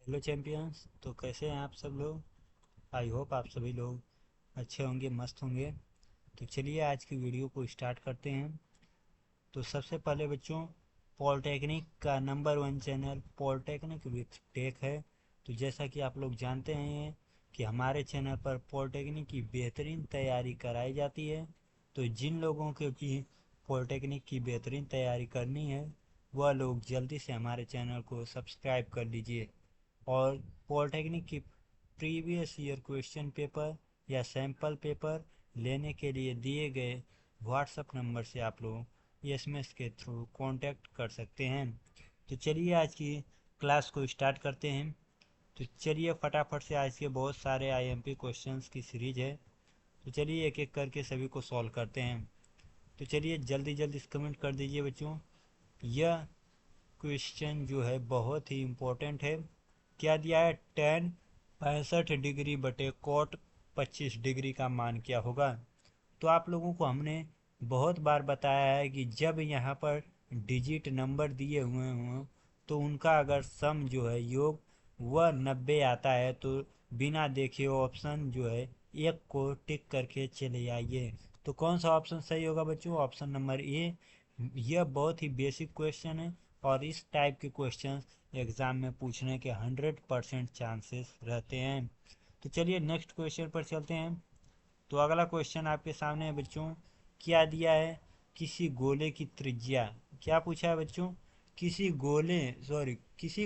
Hello champions. तो कैसे हैं आप सब लोग? आई होप आप सभी लोग अच्छे होंगे, मस्त होंगे। तो चलिए आज की वीडियो को स्टार्ट करते हैं। तो सबसे पहले बच्चों, पॉलिटेक्निक का number 1 channel polytechnic with tech है। तो जैसा कि आप लोग जानते हैं कि हमारे चैनल पर पॉलिटेक्निक की बेहतरीन तैयारी कराई जाती है। तो जिन लोगों के भी पॉलिटेक्निक की बेहतरीन तैयारी करनी है वह लोग जल्दी से हमारे चैनल को सब्सक्राइब कर लीजिए। और पॉलिटेक्निक की प्रीवियस ईयर क्वेश्चन पेपर या सैम्पल पेपर लेने के लिए दिए गए व्हाट्सएप नंबर से आप लोग एसएमएस के थ्रू कांटेक्ट कर सकते हैं। तो चलिए आज की क्लास को स्टार्ट करते हैं। तो चलिए फटाफट से आज के बहुत सारे आईएमपी क्वेश्चंस की सीरीज है। तो चलिए एक एक करके सभी को सॉल्व करते हैं। तो चलिए जल्दी जल्दी कमेंट कर दीजिए बच्चों। यह क्वेश्चन जो है बहुत ही इम्पोर्टेंट है। क्या दिया है? टेन 65 डिग्री बटे कोट 25 डिग्री का मान क्या होगा? तो आप लोगों को हमने बहुत बार बताया है कि जब यहाँ पर डिजिट नंबर दिए हुए हों तो उनका अगर सम जो है योग वह 90 आता है तो बिना देखे ऑप्शन जो है एक को टिक करके चले आइए। तो कौन सा ऑप्शन सही होगा बच्चों? Option number A. यह बहुत ही बेसिक क्वेश्चन है और इस टाइप के क्वेश्चन एग्जाम में पूछने के 100% चांसेस रहते हैं। तो चलिए नेक्स्ट क्वेश्चन पर चलते हैं। तो अगला क्वेश्चन आपके सामने है बच्चों। क्या दिया है? किसी गोले की त्रिज्या। क्या पूछा है बच्चों? किसी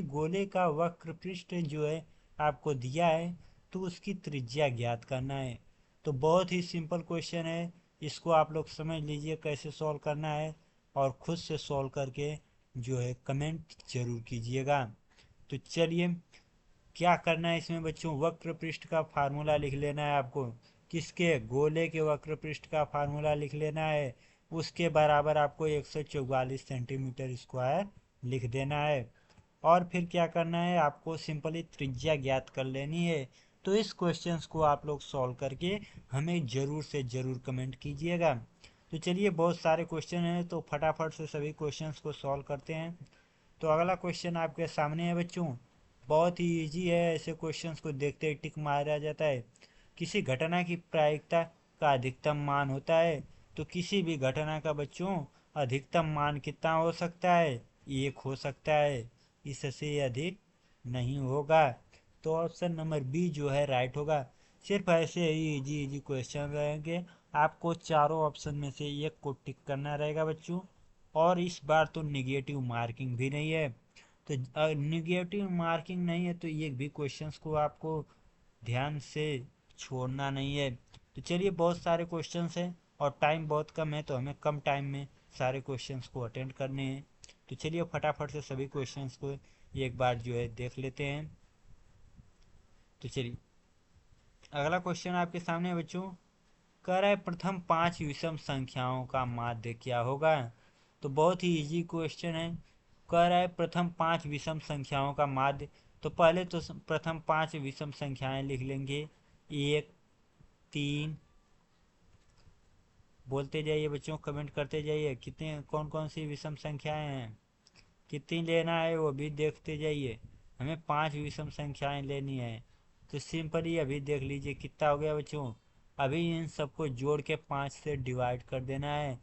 गोले का वक्र पृष्ठ जो है आपको दिया है तो उसकी त्रिज्या ज्ञात करना है। तो बहुत ही सिंपल क्वेश्चन है। इसको आप लोग समझ लीजिए कैसे सॉल्व करना है और खुद से सॉल्व करके जो है कमेंट जरूर कीजिएगा। तो चलिए क्या करना है इसमें बच्चों, वक्र पृष्ठ का फार्मूला लिख लेना है आपको। किसके? गोले के वक्र पृष्ठ का फार्मूला लिख लेना है। उसके बराबर आपको 144 सेंटीमीटर स्क्वायर लिख देना है। और फिर क्या करना है आपको? सिंपली त्रिज्या ज्ञात कर लेनी है। तो इस क्वेश्चंस को आप लोग सॉल्व करके हमें ज़रूर से ज़रूर कमेंट कीजिएगा। तो चलिए बहुत सारे क्वेश्चन हैं तो फटाफट से सभी क्वेश्चंस को सॉल्व करते हैं। तो अगला क्वेश्चन आपके सामने है बच्चों। बहुत ही इजी है, ऐसे क्वेश्चंस को देखते ही टिक मारा जाता है। किसी घटना की प्रायिकता का अधिकतम मान होता है। तो किसी भी घटना का बच्चों अधिकतम मान कितना हो सकता है? 1 हो सकता है, इससे अधिक नहीं होगा। तो ऑप्शन नंबर बी जो है राइट होगा। सिर्फ ऐसे ही इजी इजी क्वेश्चन रहेंगे। आपको चारों ऑप्शन में से एक को टिक करना रहेगा बच्चों। और इस बार तो निगेटिव मार्किंग भी नहीं है। तो निगेटिव मार्किंग नहीं है तो ये भी क्वेश्चंस को आपको ध्यान से छोड़ना नहीं है। तो चलिए बहुत सारे क्वेश्चंस हैं और टाइम बहुत कम है तो हमें कम टाइम में सारे क्वेश्चंस को अटेंड करने हैं। तो चलिए फटाफट से सभी क्वेश्चंस को एक बार जो है देख लेते हैं। तो चलिए अगला क्वेश्चन आपके सामने है बच्चों। कह रहा है प्रथम 5 विषम संख्याओं का माध्य क्या होगा? तो बहुत ही इजी क्वेश्चन है। कह रहा है प्रथम 5 विषम संख्याओं का माध्य। तो पहले तो प्रथम 5 विषम संख्याएं लिख लेंगे। 1, 3, बोलते जाइए बच्चों, कमेंट करते जाइए कितने कौन कौन सी विषम संख्याएं हैं, कितनी लेना है वो भी देखते जाइए। हमें 5 विषम संख्याएं लेनी है। तो सिंपली अभी देख लीजिए कितना हो गया बच्चों। अभी इन सबको जोड़ के 5 से डिवाइड कर देना है।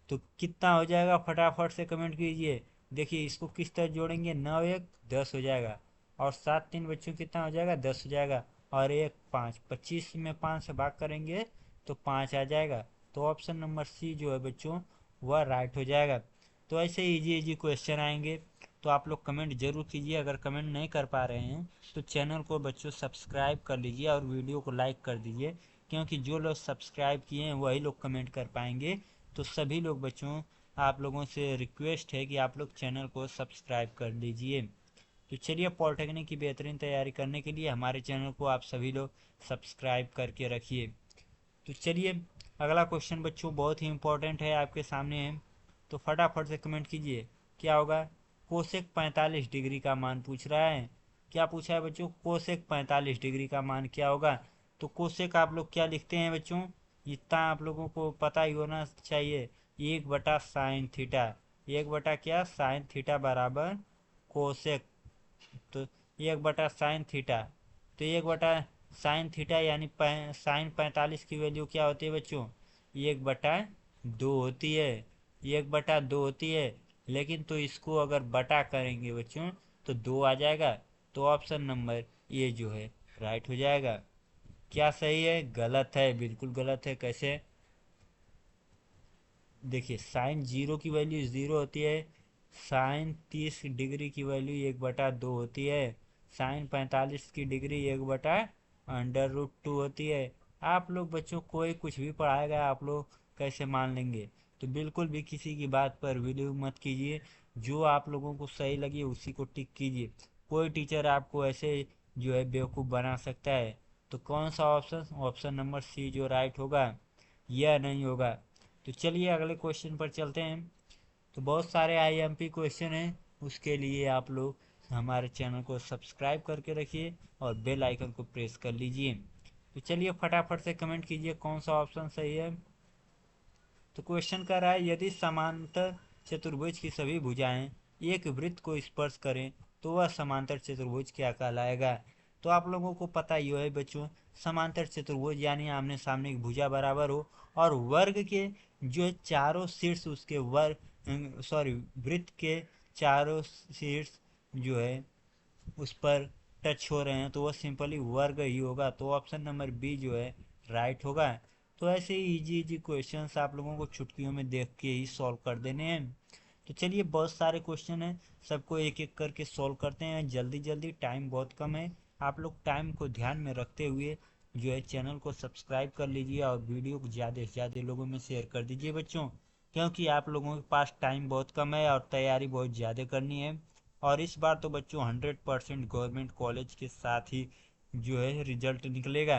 तो कितना हो जाएगा फटाफट से कमेंट कीजिए। देखिए इसको किस तरह जोड़ेंगे, 9 1 10 हो जाएगा। और 7 3 बच्चों कितना हो जाएगा? 10 हो जाएगा। और 1 5, 25 में 5 से भाग करेंगे तो 5 आ जाएगा। तो ऑप्शन नंबर सी जो है बच्चों वह राइट हो जाएगा। तो ऐसे इजी इजी क्वेश्चन आएंगे तो आप लोग कमेंट जरूर कीजिए। अगर कमेंट नहीं कर पा रहे हैं तो चैनल को बच्चों सब्सक्राइब कर लीजिए और वीडियो को लाइक कर दीजिए। क्योंकि जो लोग सब्सक्राइब किए हैं वही लोग कमेंट कर पाएंगे। तो सभी लोग बच्चों आप लोगों से रिक्वेस्ट है कि आप लोग चैनल को सब्सक्राइब कर लीजिए। तो चलिए पॉलिटेक्निक की बेहतरीन तैयारी करने के लिए हमारे चैनल को आप सभी लोग सब्सक्राइब करके रखिए। तो चलिए अगला क्वेश्चन बच्चों बहुत ही इंपॉर्टेंट है, आपके सामने है। तो फटाफट से कमेंट कीजिए क्या होगा। कोसेक 45 डिग्री का मान पूछ रहा है। क्या पूछा है बच्चों? कोसेक 45 डिग्री का मान क्या होगा? तो कोसेक आप लोग क्या लिखते हैं बच्चों? इतना आप लोगों को पता ही होना चाहिए। 1/sin theta. 1 बटा क्या? साइन थीटा बराबर कोसेक। तो एक बटा साइन थीटा। तो एक बटा साइन थीटा यानी साइन 45 की वैल्यू क्या होती है बच्चों? एक बटा दो होती है। एक बटा दो होती है। लेकिन तो इसको अगर बटा करेंगे बच्चों तो दो आ जाएगा। तो ऑप्शन नंबर ए जो है राइट हो जाएगा। क्या सही है? गलत है, बिल्कुल गलत है। कैसे? देखिए, साइन जीरो की वैल्यू जीरो होती है। साइन 30 डिग्री की वैल्यू एक बटा दो होती है। साइन 45 की डिग्री एक बटा √2 होती है। आप लोग बच्चों कोई कुछ भी पढ़ाएगा, आप लोग कैसे मान लेंगे? तो बिल्कुल भी किसी की बात पर बिलीव मत कीजिए। जो आप लोगों को सही लगे उसी को टिक कीजिए। कोई टीचर आपको ऐसे जो है बेवकूफ़ बना सकता है। तो कौन सा ऑप्शन? ऑप्शन नंबर सी जो राइट होगा, यह नहीं होगा। तो चलिए अगले क्वेश्चन पर चलते हैं। तो बहुत सारे आईएमपी क्वेश्चन हैं, उसके लिए आप लोग हमारे चैनल को सब्सक्राइब करके रखिए और बेल आइकन को प्रेस कर लीजिए। तो चलिए फटाफट से कमेंट कीजिए कौन सा ऑप्शन सही है। तो क्वेश्चन कर रहा है, यदि समांतर चतुर्भुज की सभी भुजाएं एक वृत्त को स्पर्श करें तो वह समांतर चतुर्भुज क्या कहलाएगा? तो आप लोगों को पता ही है बच्चों, समांतर चतुर्भुज यानी आमने सामने की भुजा बराबर हो और वर्ग के जो चारों शीर्ष उसके वर्ग वृत्त के चारों शीर्ष जो है उस पर टच हो रहे हैं, तो वह सिंपली वर्ग ही होगा। तो ऑप्शन नंबर बी जो है राइट होगा। तो ऐसे ही इजी इजी क्वेश्चंस आप लोगों को चुटकियों में देख के ही सॉल्व कर देने हैं। तो चलिए बहुत सारे क्वेश्चन हैं, सबको एक एक करके सॉल्व करते हैं जल्दी जल्दी, टाइम बहुत कम है। आप लोग टाइम को ध्यान में रखते हुए जो है चैनल को सब्सक्राइब कर लीजिए और वीडियो को ज़्यादा से ज़्यादा लोगों में शेयर कर दीजिए बच्चों, क्योंकि आप लोगों के पास टाइम बहुत कम है और तैयारी बहुत ज़्यादा करनी है। और इस बार तो बच्चों 100% गवर्नमेंट कॉलेज के साथ ही जो है रिजल्ट निकलेगा।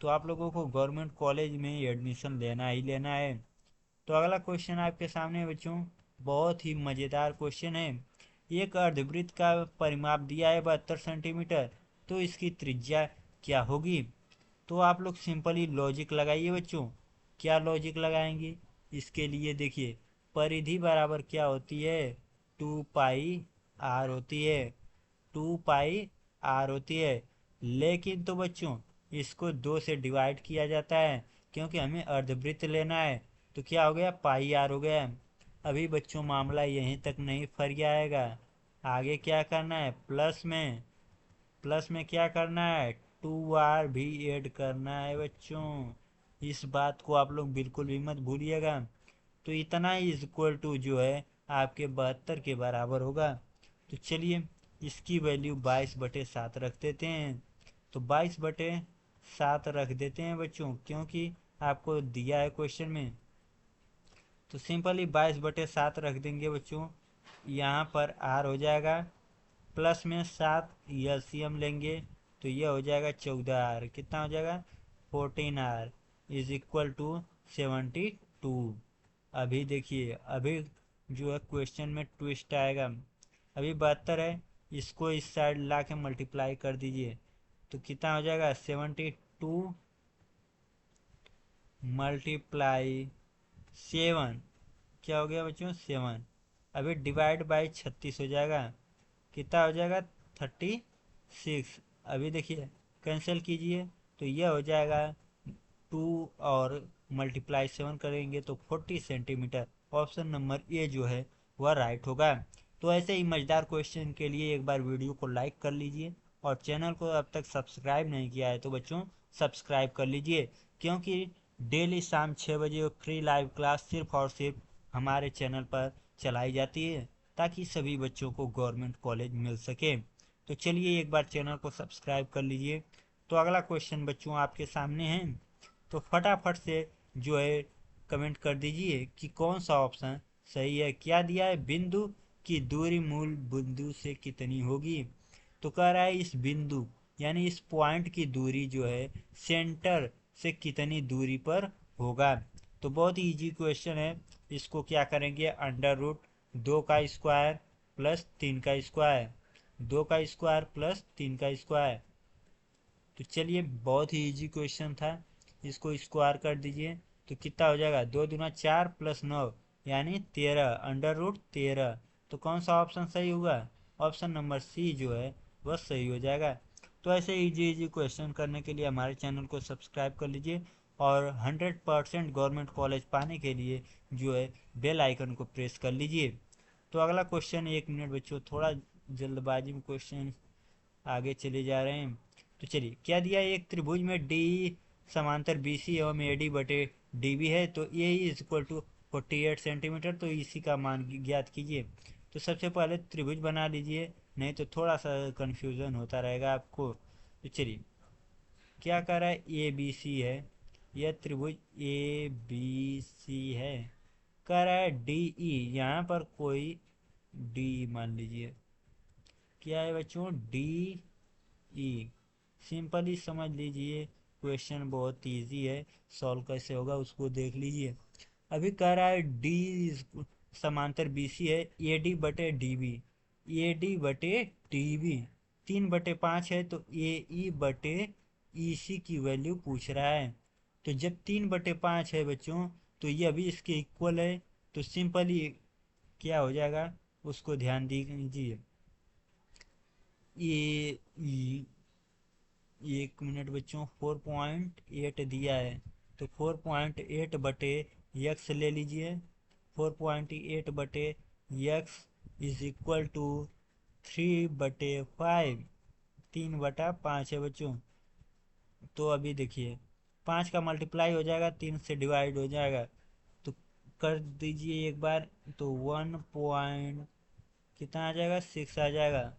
तो आप लोगों को गवर्नमेंट कॉलेज में एडमिशन लेना ही लेना है। तो अगला क्वेश्चन आपके सामने है बच्चों, बहुत ही मज़ेदार क्वेश्चन है। एक अर्धवृत्त का परिमाप दिया है 72 सेंटीमीटर, तो इसकी त्रिज्या क्या होगी? तो आप लोग सिंपली लॉजिक लगाइए बच्चों। क्या लॉजिक लगाएंगे? इसके लिए देखिए, परिधि बराबर क्या होती है? 2 पाई आर होती है। 2 पाई आर होती है। लेकिन तो बच्चों इसको दो से डिवाइड किया जाता है, क्योंकि हमें अर्धवृत्त लेना है। तो क्या हो गया? पाई आर हो गया। अभी बच्चों मामला यहीं तक नहीं फर आएगा, आगे क्या करना है? प्लस में क्या करना है? 2r भी ऐड करना है बच्चों। इस बात को आप लोग बिल्कुल भी मत भूलिएगा। तो इतना ही इक्वल टू जो है आपके 72 के बराबर होगा। तो चलिए इसकी वैल्यू 22/7 रख देते हैं। तो 22/7 रख देते हैं बच्चों, क्योंकि आपको दिया है क्वेश्चन में। तो सिंपली 22/7 रख देंगे बच्चों। यहाँ पर आर हो जाएगा, प्लस में 7 एलसीएम लेंगे तो ये हो जाएगा 14r। कितना हो जाएगा? 14r is equal to 72। अभी देखिए, अभी जो है क्वेश्चन में ट्विस्ट आएगा। अभी 72 है, इसको इस साइड ला के मल्टीप्लाई कर दीजिए तो कितना हो जाएगा? 72 मल्टीप्लाई 7। क्या हो गया बच्चों? 7। अभी डिवाइड बाई 36 हो जाएगा। कितना हो जाएगा? 36। अभी देखिए कैंसिल कीजिए तो यह हो जाएगा 2 और मल्टीप्लाई 7 करेंगे तो 40 सेंटीमीटर। ऑप्शन नंबर ए जो है वह राइट होगा। तो ऐसे ही मज़ेदार क्वेश्चन के लिए एक बार वीडियो को लाइक कर लीजिए और चैनल को अब तक सब्सक्राइब नहीं किया है तो बच्चों सब्सक्राइब कर लीजिए, क्योंकि डेली शाम 6 बजे फ्री लाइव क्लास सिर्फ और सिर्फ हमारे चैनल पर चलाई जाती है, ताकि सभी बच्चों को गवर्नमेंट कॉलेज मिल सके। तो चलिए एक बार चैनल को सब्सक्राइब कर लीजिए। तो अगला क्वेश्चन बच्चों आपके सामने है, तो फटाफट से जो है कमेंट कर दीजिए कि कौन सा ऑप्शन सही है। क्या दिया है? बिंदु की दूरी मूल बिंदु से कितनी होगी? तो कह रहा है इस बिंदु यानी इस पॉइंट की दूरी जो है सेंटर से कितनी दूरी पर होगा। तो बहुत ही इजी क्वेश्चन है। इसको क्या करेंगे? √2 का स्क्वायर प्लस 3 का स्क्वायर, 2 का स्क्वायर प्लस 3 का स्क्वायर। तो चलिए बहुत ही इजी क्वेश्चन था, इसको स्क्वायर कर दीजिए तो कितना हो जाएगा? 2 दूना 4 प्लस 9 यानी 13, √13। तो कौन सा ऑप्शन सही होगा? ऑप्शन नंबर सी जो है वह सही हो जाएगा। तो ऐसे इजी इजी क्वेश्चन करने के लिए हमारे चैनल को सब्सक्राइब कर लीजिए और 100% गवर्नमेंट कॉलेज पाने के लिए जो है बेल आइकन को प्रेस कर लीजिए। तो अगला क्वेश्चन, 1 मिनट बच्चों, थोड़ा जल्दबाजी में क्वेश्चन आगे चले जा रहे हैं। तो चलिए, क्या दिया है, एक त्रिभुज में डी समांतर बी सी एवं ए डी बटे डी बी है, तो ए इज इक्वल टू 48 सेंटीमीटर, तो इसी का मान ज्ञात कीजिए। तो सबसे पहले त्रिभुज बना लीजिए, नहीं तो थोड़ा सा कंफ्यूजन होता रहेगा आपको। तो चलिए, क्या कर रहा है, ए बी सी है, यह त्रिभुज ए बी सी है। कह रहा है डी ई, यहाँ पर कोई डी मान लीजिए, क्या है बच्चों, डी ई। सिंपली समझ लीजिए, क्वेश्चन बहुत इजी है, सॉल्व कैसे होगा उसको देख लीजिए। अभी कह रहा है डी समांतर बी सी है, ए डी बटे डी बी, ए डी बटे डी बी 3/5 है, तो ए ई बटे ई सी की वैल्यू पूछ रहा है। तो जब 3/5 है बच्चों, तो ये अभी इसके इक्वल है, तो सिंपली क्या हो जाएगा उसको ध्यान दीजिए। ए ई, 1 मिनट बच्चों, 4.8 दिया है, तो 4.8 बटे यक्स ले लीजिए। 4.8 बटे यक्स इज इक्वल टू 3/5, 3/5 है बच्चों। तो अभी देखिए, 5 का मल्टीप्लाई हो जाएगा, 3 से डिवाइड हो जाएगा, तो कर दीजिए एक बार, तो 1 पॉइंट कितना आ जाएगा, 6 आ जाएगा,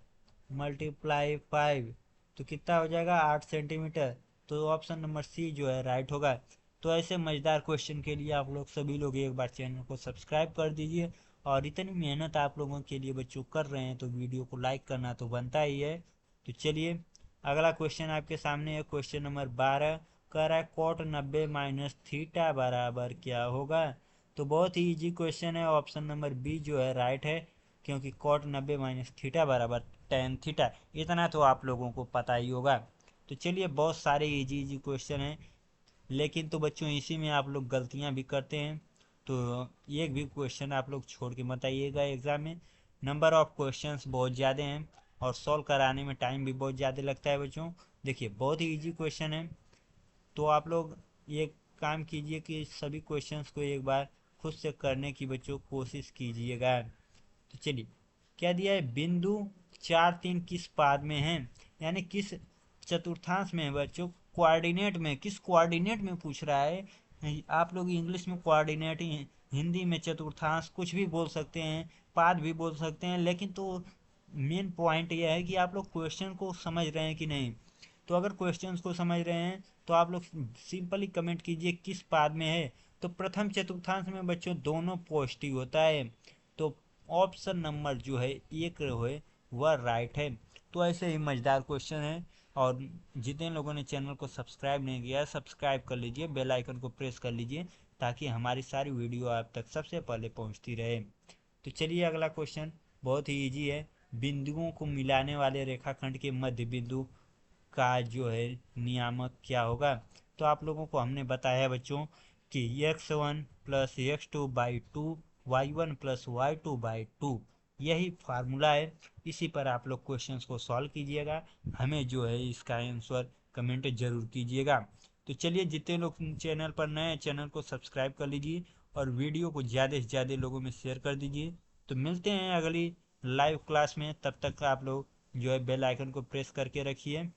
मल्टीप्लाई 5, तो कितना हो जाएगा, 8 सेंटीमीटर। तो ऑप्शन नंबर सी जो है राइट होगा। तो ऐसे मज़ेदार क्वेश्चन के लिए आप लोग सभी लोग एक बार चैनल को सब्सक्राइब कर दीजिए, और इतनी मेहनत आप लोगों के लिए बच्चों कर रहे हैं, तो वीडियो को लाइक करना तो बनता ही है। तो चलिए, अगला क्वेश्चन आपके सामने है, क्वेश्चन नंबर 12। कह रहा है कॉट 90 माइनस थीटा बराबर क्या होगा। तो बहुत ही इजी क्वेश्चन है, ऑप्शन नंबर बी जो है राइट है, क्योंकि कॉट 90 माइनस थीटा बराबर टेन थीटा, इतना तो आप लोगों को पता ही होगा। तो चलिए, बहुत सारे इजी इजी क्वेश्चन हैं, लेकिन तो बच्चों इसी में आप लोग गलतियां भी करते हैं, तो एक भी क्वेश्चन आप लोग छोड़ के मत आइएगा एग्ज़ाम में। नंबर ऑफ क्वेश्चंस बहुत ज़्यादा हैं और सॉल्व कराने में टाइम भी बहुत ज़्यादा लगता है बच्चों। देखिए, बहुत ही इजी क्वेश्चन है, तो आप लोग ये काम कीजिए कि सभी क्वेश्चंस को एक बार खुद से करने की बच्चों कोशिश कीजिएगा। तो चलिए, क्या दिया है, बिंदु 4 3 किस पाद में है, यानी किस चतुर्थांश में है बच्चों, कोऑर्डिनेट में, किस कोऑर्डिनेट में पूछ रहा है। आप लोग इंग्लिश में कोऑर्डिनेट, हिंदी में चतुर्थांश, कुछ भी बोल सकते हैं, पाद भी बोल सकते हैं, लेकिन तो मेन पॉइंट यह है कि आप लोग क्वेश्चन को समझ रहे हैं कि नहीं। तो अगर क्वेश्चंस को समझ रहे हैं तो आप लोग सिंपली कमेंट कीजिए किस पाद में है। तो प्रथम चतुर्थांश में बच्चों दोनों पॉजिटिव होता है, तो ऑप्शन नंबर जो है एक है वह राइट है। तो ऐसे ही मज़ेदार क्वेश्चन है, और जितने लोगों ने चैनल को सब्सक्राइब नहीं किया सब्सक्राइब कर लीजिए, बेल आइकन को प्रेस कर लीजिए, ताकि हमारी सारी वीडियो आप तक सबसे पहले पहुंचती रहे। तो चलिए, अगला क्वेश्चन बहुत ही इजी है, बिंदुओं को मिलाने वाले रेखाखंड के मध्य बिंदु का जो है नियामक क्या होगा। तो आप लोगों को हमने बताया बच्चों कि x1 plus x2/2 y1 plus y2/2, यही फार्मूला है। इसी पर आप लोग क्वेश्चंस को सॉल्व कीजिएगा, हमें जो है इसका आंसर कमेंट जरूर कीजिएगा। तो चलिए, जितने लोग चैनल पर नए हैं चैनल को सब्सक्राइब कर लीजिए और वीडियो को ज़्यादा से ज़्यादा लोगों में शेयर कर दीजिए। तो मिलते हैं अगली लाइव क्लास में, तब तक आप लोग जो है बेल आइकन को प्रेस करके रखिए।